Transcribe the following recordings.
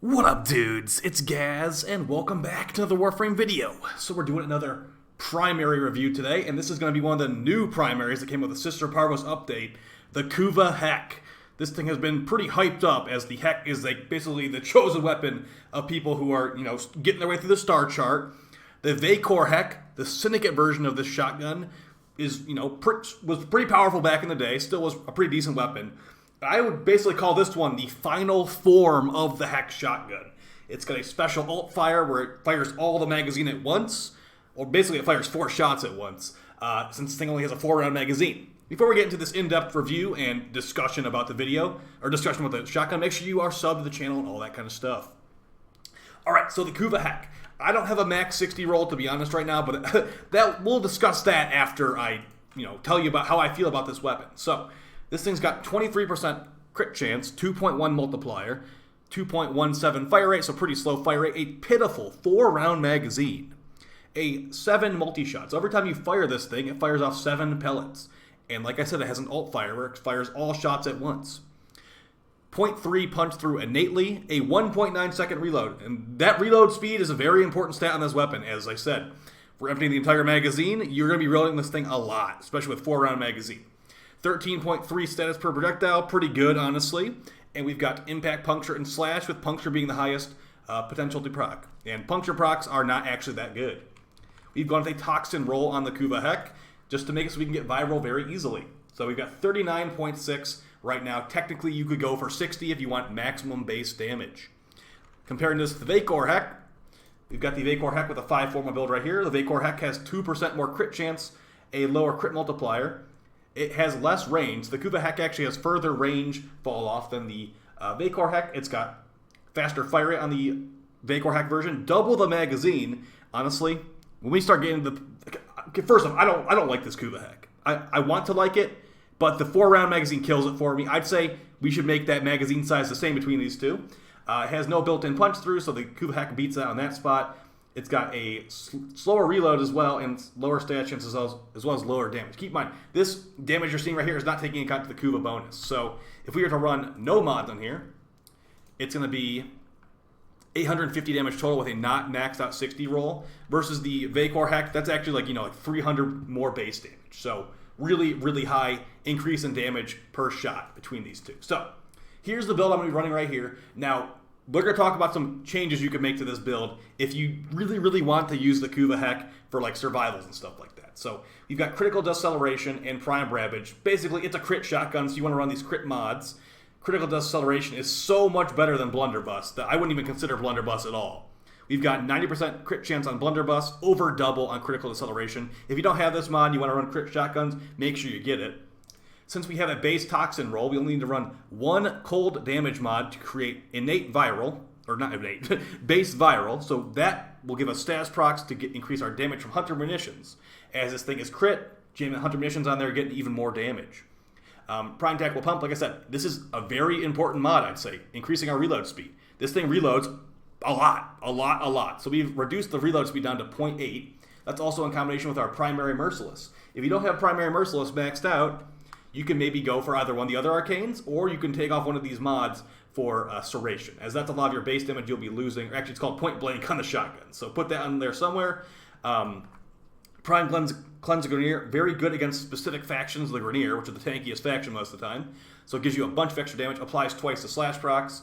What up, dudes? It's Gaz, and welcome back to the Warframe video. So we're doing another primary review today, and this is going to be one of the new primaries that came with the Sister Parvos update, the Kuva Hek. This thing has been pretty hyped up, as the Hek is like basically the chosen weapon of people who are, getting their way through the star chart. The Kuva Hek, the Syndicate version of this shotgun, is, was pretty powerful back in the day, still was a pretty decent weapon. I would basically call this one the final form of the Hek shotgun. It's got a special alt fire where it fires all the magazine at once, or basically it fires 4 shots at once, since this thing only has a 4-round magazine. Before we get into this in-depth review and discussion about the video, or discussion about the shotgun, make sure you are subbed to the channel and all that kind of stuff. Alright, so the Kuva Hek. I don't have a max 60 roll, to be honest, right now, but we'll discuss that after I, tell you about how I feel about this weapon. So, this thing's got 23% crit chance, 2.1 multiplier, 2.17 fire rate, so pretty slow fire rate, a pitiful 4-round magazine, a 7 multi-shot. So every time you fire this thing, it fires off 7 pellets. And like I said, it has an alt fire where it fires all shots at once. 0.3 punch through innately, a 1.9 second reload. And that reload speed is a very important stat on this weapon, as I said. For emptying the entire magazine, you're going to be reloading this thing a lot, especially with 4-round magazine. 13.3 status per projectile, pretty good, honestly. And we've got impact, puncture, and slash, with puncture being the highest potential to proc. And puncture procs are not actually that good. We've gone with a toxin roll on the Kuva Hek, just to make it so we can get viral very easily. So we've got 39.6 right now. Technically, you could go for 60 if you want maximum base damage. Comparing this to the Kuva Hek, we've got the Kuva Hek with a 5-forma build right here. The Kuva Hek has 2% more crit chance, a lower crit multiplier. It has less range. The Kuva Hek actually has further range fall off than the Kuva Hek. It's got faster fire rate on the Kuva Hek version, double the magazine. Honestly, when we start getting first off, I don't like this Kuva Hek. I want to like it, but the 4-round magazine kills it for me. I'd say we should make that magazine size the same between these two. It has no built-in punch through, so the Kuva Hek beats that on that spot. It's got a slower reload as well, and lower stat chance as well as lower damage. Keep in mind, this damage you're seeing right here is not taking into account the Kuva bonus. So if we were to run no mods on here, it's going to be 850 damage total with a not maxed out 60 roll, versus the Kuva Hek, that's actually like 300 more base damage. So really, really high increase in damage per shot between these two. So here's the build I'm going to be running right here. Now, we're going to talk about some changes you can make to this build if you really, really want to use the Kuva Hek for like survivals and stuff like that. So you've got critical deceleration and prime ravage. Basically, it's a crit shotgun, so you want to run these crit mods. Critical deceleration is so much better than blunderbuss that I wouldn't even consider blunderbuss at all. We've got 90% crit chance on blunderbuss, over double on critical deceleration. If you don't have this mod and you want to run crit shotguns, make sure you get it. Since we have a base toxin roll, we only need to run 1 cold damage mod to create innate viral, or not innate, base viral, so that will give us status procs to increase our damage from hunter munitions. As this thing is crit, jamming hunter munitions on there, getting even more damage. Prime tactical pump, like I said, this is a very important mod, I'd say, increasing our reload speed. This thing reloads a lot. So we've reduced the reload speed down to 0.8. That's also in combination with our primary merciless. If you don't have primary merciless maxed out, you can maybe go for either one of the other arcanes, or you can take off one of these mods for Serration, as that's a lot of your base damage you'll be losing. Or actually, it's called Point Blank on the shotgun, so put that on there somewhere. Prime Cleanse the Grenier, very good against specific factions of the Grenier, which are the tankiest faction most of the time. So it gives you a bunch of extra damage, applies twice to slash procs.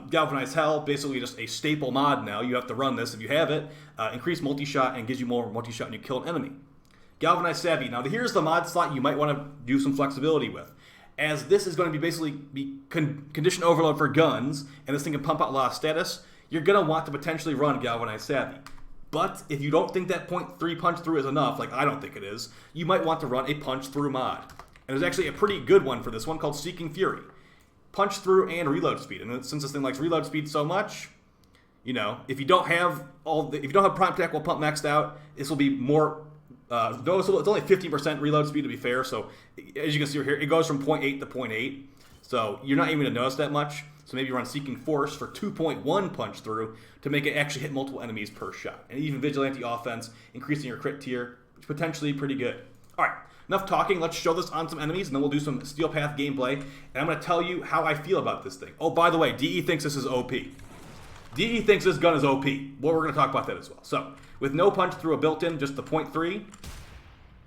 Galvanized Hell, basically just a staple mod now. You have to run this if you have it. Increase multi-shot and gives you more multi-shot when you kill an enemy. Galvanized Savvy. Now here's the mod slot you might want to do some flexibility with, as this is going to be basically condition overload for guns, and this thing can pump out a lot of status. You're going to want to potentially run Galvanized Savvy. But if you don't think that 0.3 punch through is enough, like I don't think it is, you might want to run a punch through mod. And there's actually a pretty good one for this one called Seeking Fury. Punch through and reload speed. And since this thing likes reload speed so much, if you don't have prime tactical pump maxed out, this will be more noticeable. It's only 15% reload speed, to be fair. So as you can see here, it goes from 0.8 to 0.8. So you're not even going to notice that much. So maybe run Seeking Force for 2.1 punch through to make it actually hit multiple enemies per shot. And even Vigilante Offense, increasing your crit tier, which is potentially pretty good. All right, enough talking. Let's show this on some enemies, and then we'll do some Steel Path gameplay. And I'm going to tell you how I feel about this thing. Oh, by the way, DE thinks this is OP. DE thinks this gun is OP. Well, we're going to talk about that as well. So, with no punch through a built-in, just the .3,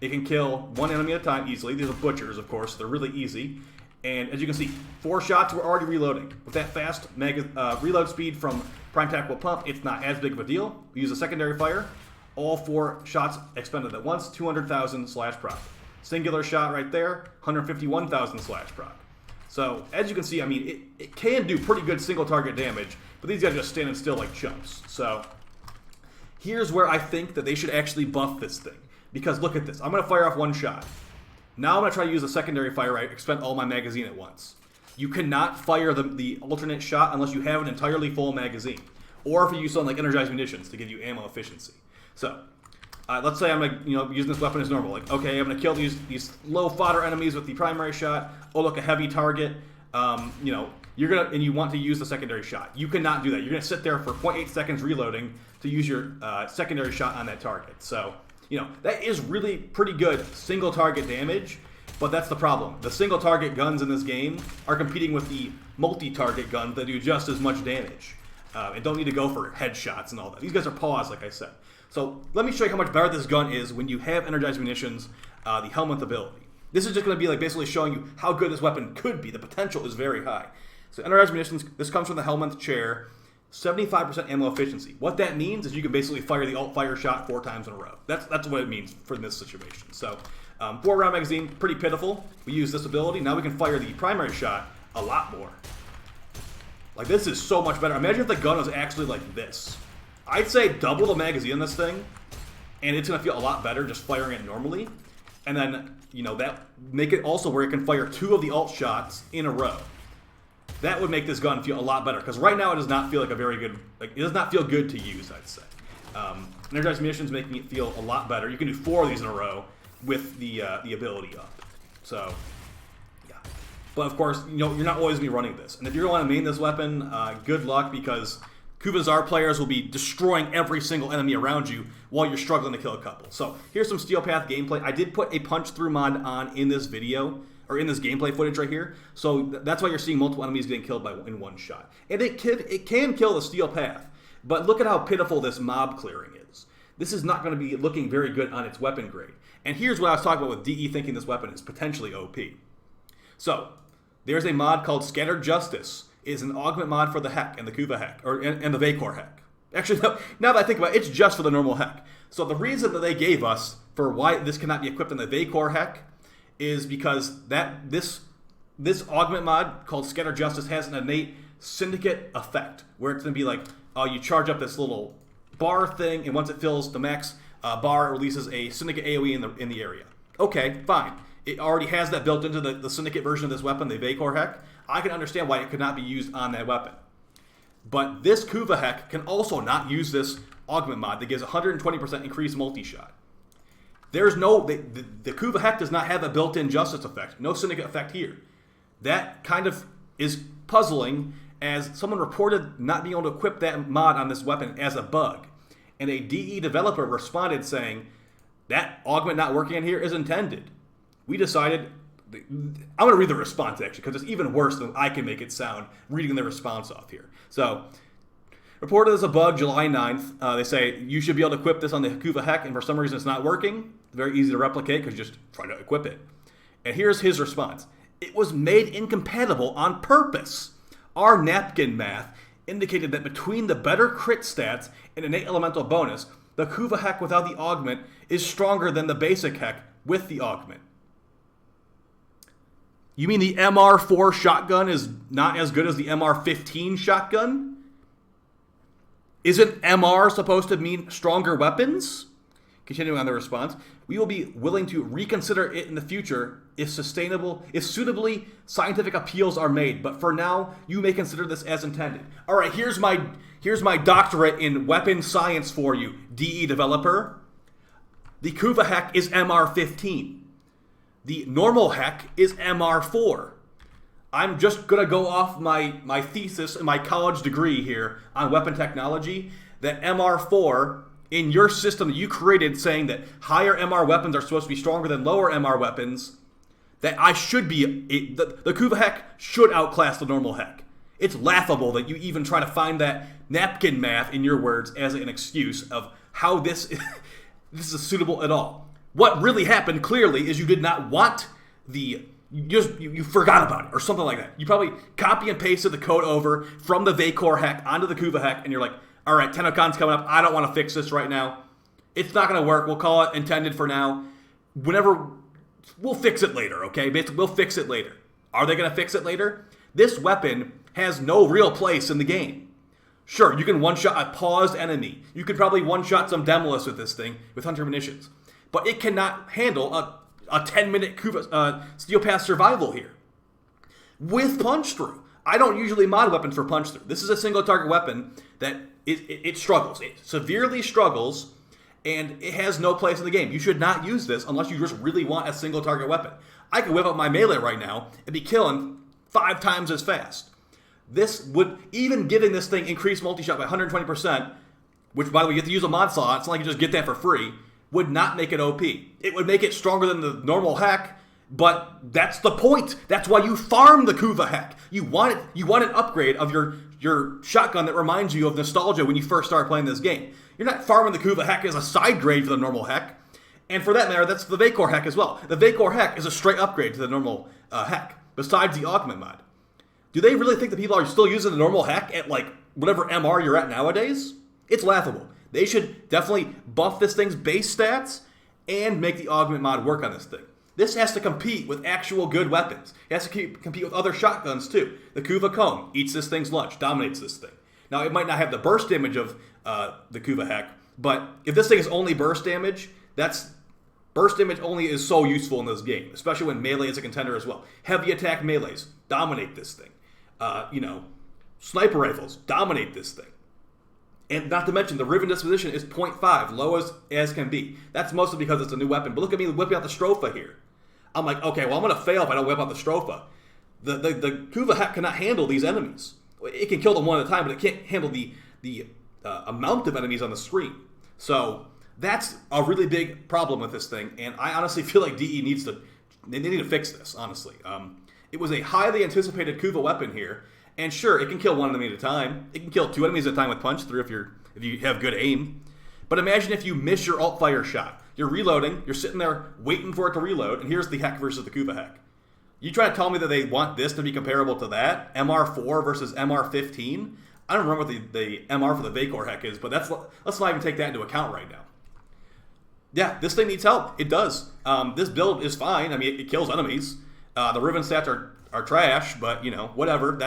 it can kill one enemy at a time easily. These are butchers, of course. They're really easy. And as you can see, 4 shots, we're already reloading. With that fast reload speed from Prime Tactical Pump, it's not as big of a deal. We use a secondary fire. All 4 shots expended at once, 200,000 slash proc. Singular shot right there, 151,000 slash proc. So, as you can see, I mean, it can do pretty good single target damage, but these guys are just standing still like chumps. So, here's where I think that they should actually buff this thing. Because look at this. I'm going to fire off 1 shot. Now I'm going to try to use a secondary fire right, expend all my magazine at once. You cannot fire the alternate shot unless you have an entirely full magazine. Or if you use something like energized munitions to give you ammo efficiency. So, let's say I'm using this weapon as normal. Like, okay, I'm going to kill these low fodder enemies with the primary shot. Oh, look, a heavy target. You're gonna and you want to use the secondary shot. You cannot do that. You're going to sit there for 0.8 seconds reloading to use your secondary shot on that target. So, that is really pretty good single target damage, but that's the problem. The single target guns in this game are competing with the multi-target guns that do just as much damage and don't need to go for headshots and all that. These guys are paws, like I said. So let me show you how much better this gun is when you have energized munitions, the helmet ability. This is just going to be like basically showing you how good this weapon could be. The potential is very high. So energized munitions, this comes from the helmet chair. 75% ammo efficiency. What that means is you can basically fire the alt fire shot 4 times in a row. That's what it means for this situation. So, 4-round magazine, pretty pitiful. We use this ability. Now we can fire the primary shot a lot more. Like, this is so much better. Imagine if the gun was actually like this. I'd say double the magazine in this thing, and it's going to feel a lot better just firing it normally. And then, that make it also where it can fire 2 of the alt shots in a row. That would make this gun feel a lot better, because right now it does not feel like a very good, it does not feel good to use, I'd say. Energized munitions making it feel a lot better. You can do 4 of these in a row with the ability up. So, yeah. But of course, you're not always going to be running this. And if you're going to want to main this weapon, good luck, because Kuva players will be destroying every single enemy around you while you're struggling to kill a couple. So, here's some Steel Path gameplay. I did put a punch through mod on in this video, or in this gameplay footage right here. So that's why you're seeing multiple enemies getting killed in 1 shot. And it can kill the Steel Path, but look at how pitiful this mob clearing is. This is not going to be looking very good on its weapon grade. And here's what I was talking about with DE thinking this weapon is potentially OP. So, there's a mod called Scattered Justice. It's an augment mod for the Hek and the Kuva Hek, and the Vacor Hek. Actually, no, now that I think about it, it's just for the normal Hek. So the reason that they gave us for why this cannot be equipped in the Vacor Hek is because this augment mod called Scatter Justice has an innate syndicate effect, where it's going to be like, you charge up this little bar thing, and once it fills the max bar, it releases a syndicate AoE in the area. Okay, fine. It already has that built into the syndicate version of this weapon, the Vacor Hek. I can understand why it could not be used on that weapon. But this Kuva Hek can also not use this augment mod that gives 120% increased multi-shot. There's no, the Kuva Hek does not have a built-in justice effect. No syndicate effect here. That kind of is puzzling, as someone reported not being able to equip that mod on this weapon as a bug. And a DE developer responded saying, that augment not working in here is intended. We decided, I'm going to read the response actually, because it's even worse than I can make it sound reading the response off here. So, reported as a bug July 9th. They say, you should be able to equip this on the Kuva Hek, and for some reason it's not working. Very easy to replicate, because you just try to equip it. And here's his response. It was made incompatible on purpose. Our napkin math indicated that between the better crit stats and innate elemental bonus, the Kuva Hek without the augment is stronger than the basic Hek with the augment. You mean the MR4 shotgun is not as good as the MR15 shotgun? Isn't MR supposed to mean stronger weapons? Continuing on the response, we will be willing to reconsider it in the future if suitably scientific appeals are made. But for now, you may consider this as intended. All right, here's my doctorate in weapon science for you, DE developer. The Kuva Hek is MR15. The normal Hek is MR4. I'm just going to go off my thesis and my college degree here on weapon technology, that MR4 in your system that you created saying that higher MR weapons are supposed to be stronger than lower MR weapons, that I should be, the Kuva Hek should outclass the normal Hek. It's laughable that you even try to find that napkin math, in your words, as an excuse of how this is suitable at all. What really happened, clearly, is you did not want you forgot about it, or something like that. You probably copy and pasted the code over from the Hek onto the Kuva Hek, and you're like, all right, TennoCon's coming up. I don't want to fix this right now. It's not going to work. We'll call it intended for now. We'll fix it later, okay? Basically, we'll fix it later. Are they going to fix it later? This weapon has no real place in the game. Sure, you can one-shot a paused enemy. You could probably one-shot some Demolus with this thing, with Hunter munitions. But it cannot handle a 10-minute Steel Path survival here. With punch-through. I don't usually mod weapons for punch-through. This is a single-target weapon that it struggles. It severely struggles, and it has no place in the game. You should not use this unless you just really want a single-target weapon. I could whip up my melee right now and be killing 5 times as fast. This would, even giving this thing increased multi-shot by 120%, which, by the way, you have to use a mod slot. It's not like you just get that for free, would not make it OP. It would make it stronger than the normal Hek, but that's the point. That's why you farm the Kuva Hek. You want an upgrade of your shotgun that reminds you of nostalgia when you first started playing this game. You're not farming the Kuva Hek as a side grade for the normal Hek. And for that matter, that's the Hek as well. The Hek is a straight upgrade to the normal Hek, besides the augment mod. Do they really think that people are still using the normal Hek at like whatever MR you're at nowadays? It's laughable. They should definitely buff this thing's base stats and make the augment mod work on this thing. This has to compete with actual good weapons. It has to compete with other shotguns too. The Kuva Cone eats this thing's lunch, dominates this thing. Now, it might not have the burst damage of the Kuva Hek, but if this thing is only burst damage, burst damage only is so useful in this game, especially when melee is a contender as well. Heavy attack melees dominate this thing. Sniper rifles dominate this thing. And not to mention, the Riven disposition is 0.5, low as can be. That's mostly because it's a new weapon. But look at me whipping out the Stropha here. I'm like, okay, well, I'm going to fail if I don't whip out the Stropha. The Kuva Hek cannot handle these enemies. It can kill them one at a time, but it can't handle the amount of enemies on the screen. So that's a really big problem with this thing. And I honestly feel like DE need to fix this, honestly. It was a highly anticipated Kuva weapon here. And sure, it can kill one enemy at a time. It can kill 2 enemies at a time with punch through if you have good aim. But imagine if you miss your alt fire shot. You're reloading, you're sitting there waiting for it to reload, and here's the Hek versus the Kuva Hek. You try to tell me that they want this to be comparable to that? MR4 versus MR15? I don't remember what the MR for the Hek is, but let's not even take that into account right now. Yeah, this thing needs help. It does. This build is fine. I mean, it kills enemies. The Riven stats are trash, but, whatever.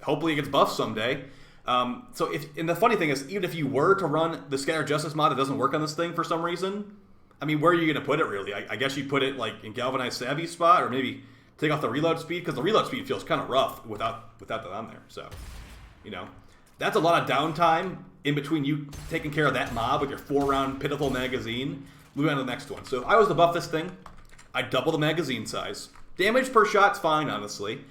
Hopefully it gets buffed someday. And the funny thing is, even if you were to run the Scatter Justice mod, it doesn't work on this thing for some reson. I mean, where are you going to put it, really? I guess you'd put it, like, in Galvanized Savvy spot, or maybe take off the reload speed, because the reload speed feels kind of rough without that on there. So, that's a lot of downtime in between you taking care of that mob with your 4-round pitiful magazine. Moving on to the next one. So if I was to buff this thing, I'd double the magazine size. Damage per shot's fine, honestly.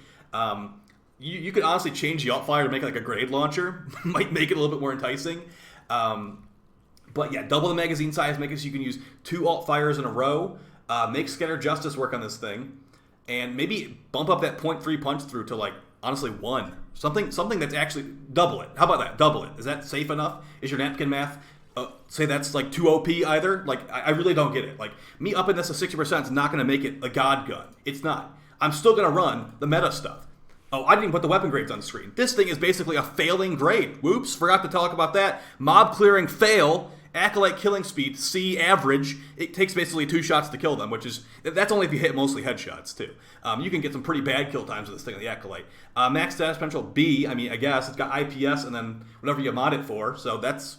You could honestly change the alt fire to make it like a grenade launcher. Might make it a little bit more enticing. But yeah, double the magazine size, make it so you can use 2 alt fires in a row. Make Scatter Justice work on this thing. And maybe bump up that 0.3 punch through to, like, honestly 1. Something that's actually, double it. How about that? Double it. Is that safe enough? Is your napkin math, say that's like 2 OP either? Like, I really don't get it. Like, me upping this to 60% is not going to make it a god gun. It's not. I'm still going to run the meta stuff. Oh, I didn't even put the weapon grades on the screen. This thing is basically a failing grade. Whoops, forgot to talk about that. Mob clearing fail, Acolyte killing speed, C average. It takes basically 2 shots to kill them, that's only if you hit mostly headshots too. You can get some pretty bad kill times with this thing on the Acolyte. Max status potential B, I guess. It's got IPS and then whatever you mod it for, so that's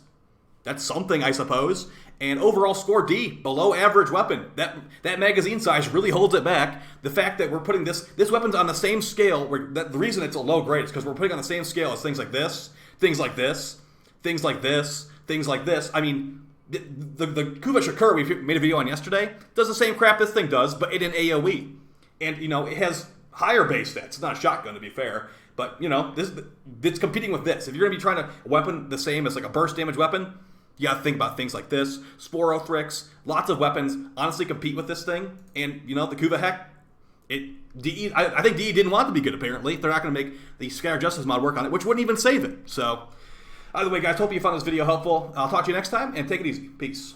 something, I suppose. And overall score D, below average weapon. That magazine size really holds it back. The fact that we're putting this weapon's on the same scale, the reason it's a low grade is because we're putting on the same scale as things like this, things like this, things like this, things like this. I mean, the Kuva Shakur we made a video on yesterday does the same crap this thing does, but in an AoE. And, it has higher base stats. It's not a shotgun, to be fair. But, it's competing with this. If you're going to be trying to weapon the same as like a burst damage weapon, you got to think about things like this. Sporothrix, lots of weapons honestly compete with this thing. And, the Kuva Hek, I think DE didn't want it to be good, apparently. They're not going to make the Scatter Justice mod work on it, which wouldn't even save it. So, either way, guys, hope you found this video helpful. I'll talk to you next time, and take it easy. Peace.